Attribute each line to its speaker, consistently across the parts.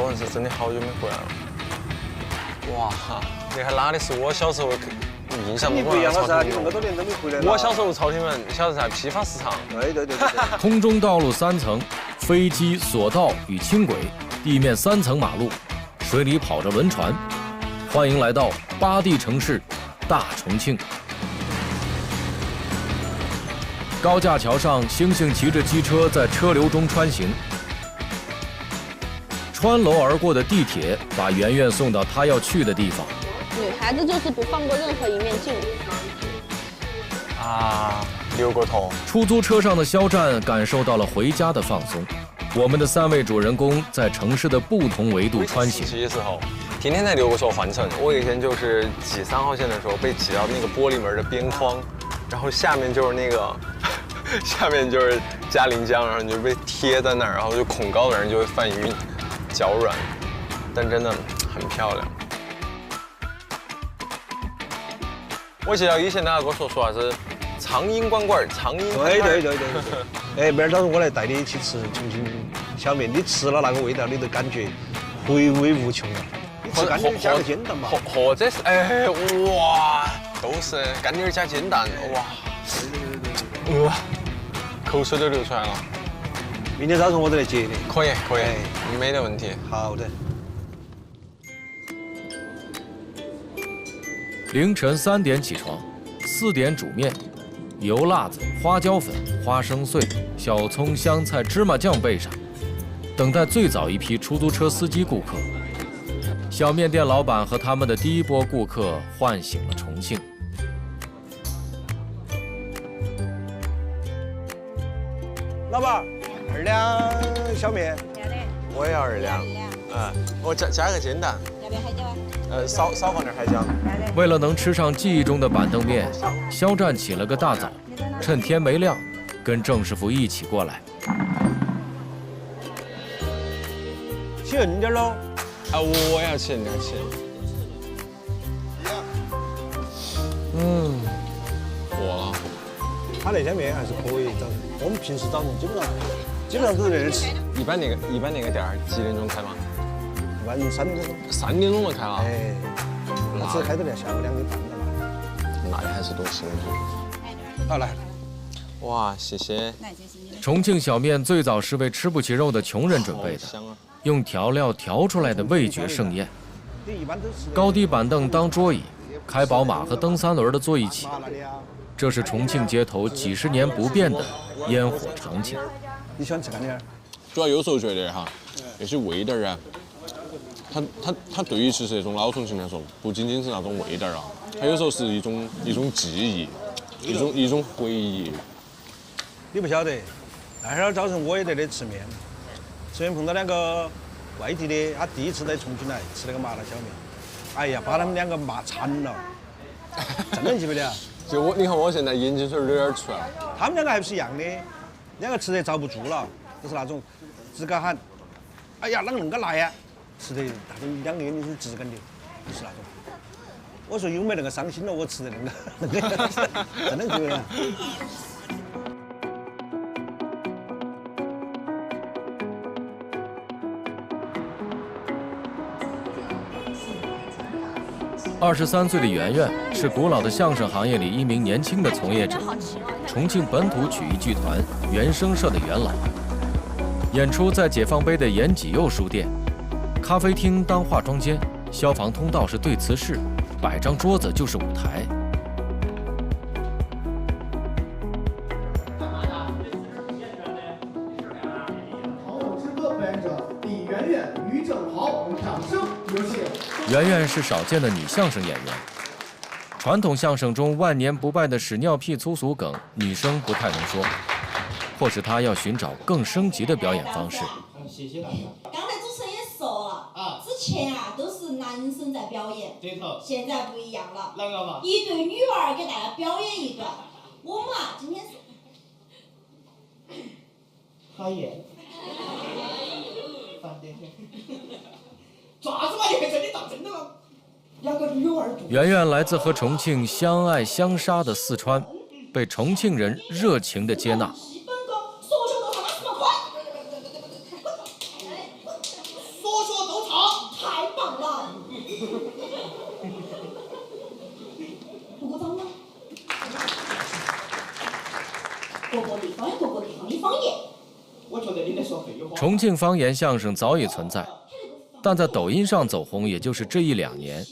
Speaker 1: 文是真的好久没回来了。哇，你还拉的是我小时候印象中
Speaker 2: 不一样了噻，你那么多年都没回来了。
Speaker 1: 我小时候朝天门，小时候在批发市场。
Speaker 2: 对。
Speaker 3: 空中道路3层，飞机、索道与轻轨，地面3层马路，水里跑着轮船。欢迎来到8地城市大重庆。高架桥上，星星骑着机车在车流中穿行。穿楼而过的地铁把圆圆送到她要去的地方。
Speaker 4: 女孩子就是不放过任何一面镜子。
Speaker 1: 啊，溜过头。
Speaker 3: 出租车上的肖战感受到了回家的放松。我们的3位主人公在城市的不同维度穿行。
Speaker 1: 的时候，天天在流过所换乘。我以前就是挤3号线的时候，被挤到那个玻璃门的边框，然后下面就是那个，下面就是嘉陵江，然后你就被贴在那儿，然后就恐高的人就会犯晕、脚软，但真的很漂亮。我记得以前大家跟我说啥子苍蝇馆馆，苍蝇馆馆。
Speaker 2: 对。哎，明儿早上我来带你去吃重庆小面，你吃了那个味道，你都感觉回味无穷了。你吃干点加个煎蛋嘛。
Speaker 1: 或者是哎哇，都是干点加煎蛋，哇，哇，口水都流出来了。
Speaker 2: 明天早上我再来接你。
Speaker 1: 可以，没得问题。
Speaker 2: 好的。
Speaker 3: 凌晨3点起床，4点煮面，油辣子、花椒粉、花生碎、小葱、香菜、芝麻酱备上，等待最早一批出租车司机顾客。小面店老板和他们的第一波顾客唤醒了重庆。
Speaker 2: 老板，2两小面。
Speaker 1: 我也要2两。我加个煎蛋。
Speaker 4: 要不要海椒啊？
Speaker 1: 少放点海椒。
Speaker 3: 为了能吃上记忆中的板凳面，肖战起了个大早，趁天没亮，跟郑师傅一起过来。
Speaker 2: 起硬点喽。
Speaker 1: 我也要起硬点起。过了。
Speaker 2: 他那天面还是可以，早上我们平时早上基本上都是在这吃。
Speaker 1: 一般那个店儿几点钟开吗
Speaker 2: 一般3点钟。
Speaker 1: 3点钟就开了。
Speaker 2: 哎，他只开到下午2点半的嘛。
Speaker 1: 那还是多辛苦。
Speaker 2: 好来。
Speaker 1: 哇，谢谢。
Speaker 3: 重庆小面最早是为吃不起肉的穷人准备的，用调料调出来的味觉盛宴。高低板凳当桌椅，开宝马和蹬3轮的坐一起，这是重庆街头几十年不变的烟火场景。
Speaker 2: 你喜欢吃干点？
Speaker 5: 主要有时候觉得哈，那些味道啊，它对于其实那种老重庆来说，不仅仅是那种味道啊，它有时候是一种记忆，一种回忆。
Speaker 2: 你不晓得，那天早晨我也在这吃面，吃面碰到2个外地的，他第一次在重庆来吃那个麻辣小面，哎呀，把他们2个骂惨了，真的记不得？
Speaker 1: 就你看我现在眼睛水有点出来了。
Speaker 2: 他们2个还不是一样的，2个吃得遭不住了，就是那种自个喊，哎呀，啷个恁个辣呀？吃得他们2个眼睛是直梗的，就是那种。我说有没那个伤心了？我吃的那个，真的觉得。
Speaker 3: 23岁的圆圆是古老的相声行业里一名年轻的从业者，重庆本土曲艺剧团原声社的元老。演出在解放碑的延吉佑书店，咖啡厅当化妆间，消防通道是对词室，摆张桌子就是舞台。圆圆是少见的女相声演员。传统相声中万年不败的屎尿屁粗俗梗，女生不太能说，或是她要寻找更升级的表演方式。
Speaker 6: 谢谢大家。刚才主持人也说了啊，之前啊都是男生在表演，对头。现在不一样了，啷个嘛？一对女娃儿给大家表演一段。我们啊今天是讨厌。爪子嘛，你还真的当真的吗？2个女娃。
Speaker 3: 圆圆来自和重庆相爱相杀的四川，被重庆人热情的接纳。
Speaker 6: 说说都各个地方有各个地方的方言。
Speaker 7: 我觉得你在说废话。
Speaker 3: 重庆方言相声早已存在，但在抖音上走红也就是这1-2年。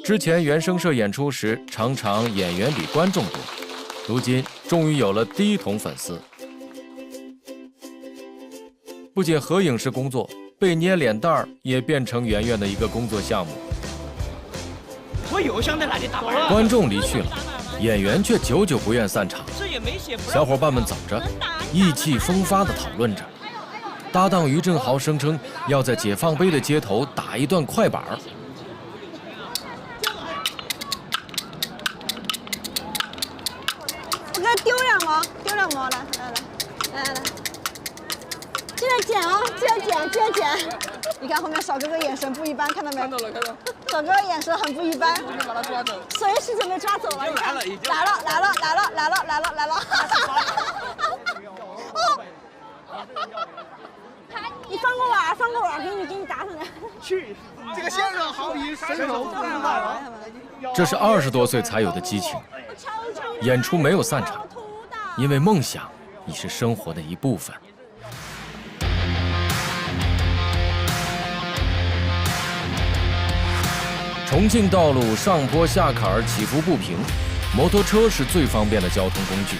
Speaker 3: 之前原声社演出时，常常演员比观众多，如今终于有了第1桶粉丝。不仅合影是工作，被捏脸蛋儿也变成圆圆的一个工作项目。
Speaker 7: 我又想在那里打板了。
Speaker 3: 观众离去了，演员却久久不愿散场。小伙伴们走着，意气风发地讨论着。搭档于正豪声称要在解放碑的街头打一段快板儿。
Speaker 4: 我给他丢两个，来，记得剪哦，记得剪。你看后面小哥哥眼神不一般，看到没？看到了。小哥哥眼神很不一般，准备把他抓走，随时准备抓走了。来了，来了。哦，你放个碗，给你打上来。
Speaker 7: 去，这个先生好意伸手不知道。
Speaker 3: 这是20多岁才有的激情。演出没有散场，因为梦想已是生活的一部分。重庆道路上坡下坎起伏不平，摩托车是最方便的交通工具。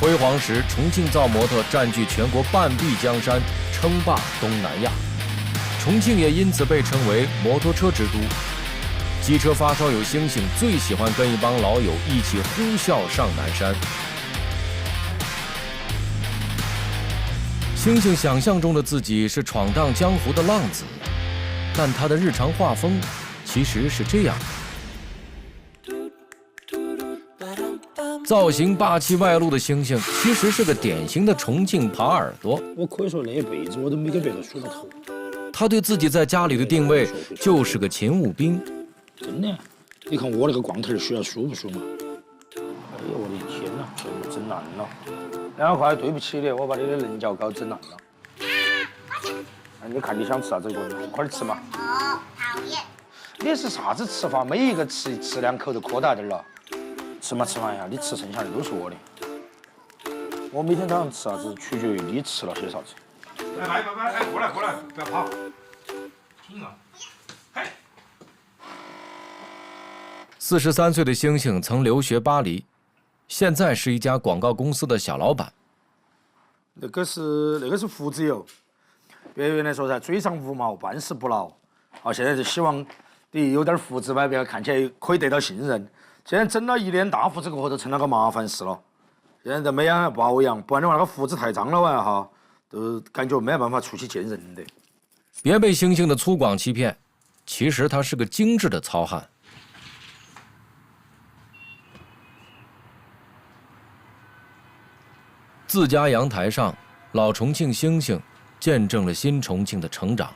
Speaker 3: 辉煌时，重庆造摩托占据全国半壁江山，称霸东南亚。重庆也因此被称为摩托车之都。机车发烧友星星最喜欢跟一帮老友一起呼啸上南山。星星想象中的自己是闯荡江湖的浪子，但他的日常画风其实是这样的。造型霸气外露的星星，其实是个典型的重庆耙耳朵。
Speaker 8: 我可以说那一辈子我都没给别个梳过头。
Speaker 3: 他对自己在家里的定位就是个勤务兵。
Speaker 8: 真的，你看我那个光头需要梳不梳嘛？哎呀，我的天哪，全部整烂了。2块，对不起你，我把你的棱角膏整烂了。你看你想吃啥子过年，快点吃嘛。
Speaker 9: 哦，讨厌。
Speaker 8: 你是啥子吃法？每一个吃2口都扩大点了。吃嘛呀，你吃剩下的都是我的。我每天早上吃啥子，取决于你吃了些啥子。
Speaker 7: 拜，过来，不要跑。听啊。嘿。
Speaker 3: 43岁的星星曾留学巴黎，现在是一家广告公司的小老板。
Speaker 8: 那个是胡子油，别原来说噻，嘴上无毛，办事不牢。现在就希望你有点胡子嘛，别个看起来可以得到信任。现在整了1脸大胡子过后，就成了个麻烦事了。现在都没养保养，不然的话那个胡子太脏了哇哈，都感觉没办法出去见人的。
Speaker 3: 别被星星的粗犷欺骗，其实他是个精致的糙汉。 自家阳台上，老重庆星星见证了新重庆的成长。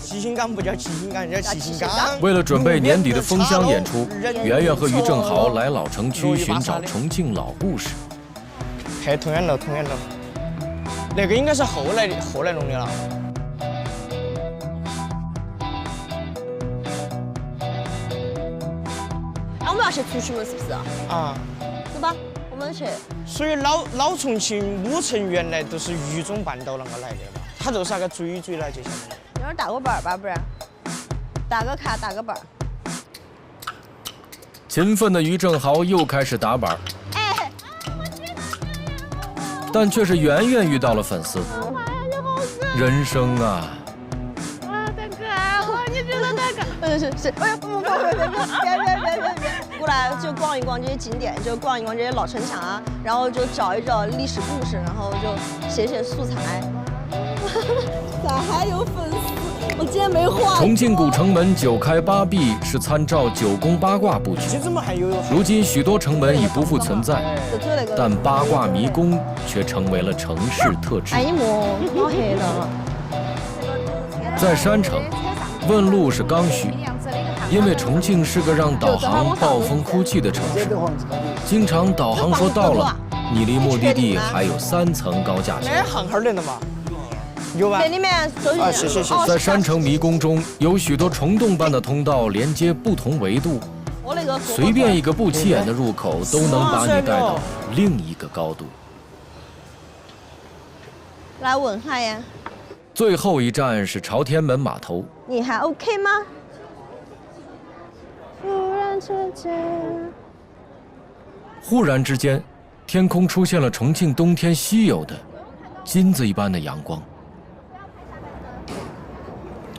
Speaker 7: 七星岗不叫七星岗，叫七星岗。
Speaker 3: 为了准备年底的封箱演出，圆圆和于正豪来老城区寻找重庆老故事。
Speaker 7: 嘿，同源楼，那个应该是后来弄的了。
Speaker 4: 我们要去出去了，是不是？
Speaker 7: 啊，
Speaker 4: 走吧，我们去。
Speaker 7: 所以老重庆5城原来都是渝中半岛那个来的嘛，它就是那个追来就相当于。
Speaker 4: 有点打个板吧，不然打个卡，打个板。
Speaker 3: 勤奋的于正豪又开始打板，但却是圆圆遇到了粉丝。人生啊！
Speaker 4: 是，哎呀，不，别，过来就逛一逛这些景点，就逛一逛这些老城墙啊，然后就找一找历史故事，然后就写素材。咋还有粉丝？我今天没画。
Speaker 3: 重庆古城门9开8闭是参照9宫八卦布局。如今许多城门已不复存在，但八卦迷宫却成为了城市特质。
Speaker 4: 哎，莫老黑了。
Speaker 3: 在山城。 问路是刚需，因为重庆是个让导航暴风哭泣的城市，经常导航说到了，你离目的地还有3层高架桥。
Speaker 7: 行号的嘛，有吧？
Speaker 4: 这里面走进
Speaker 7: 啊，谢谢。
Speaker 3: 在山城迷宫中，有许多虫洞般的通道连接不同维度，
Speaker 4: 我那个
Speaker 3: 随便一个不起眼的入口都能把你带到另一个高度。
Speaker 4: 来问下呀，
Speaker 3: 最后一站是朝天门码头，
Speaker 4: 你还 OK 吗？
Speaker 3: 忽然之间，天空出现了重庆冬天稀有的金子一般的阳光。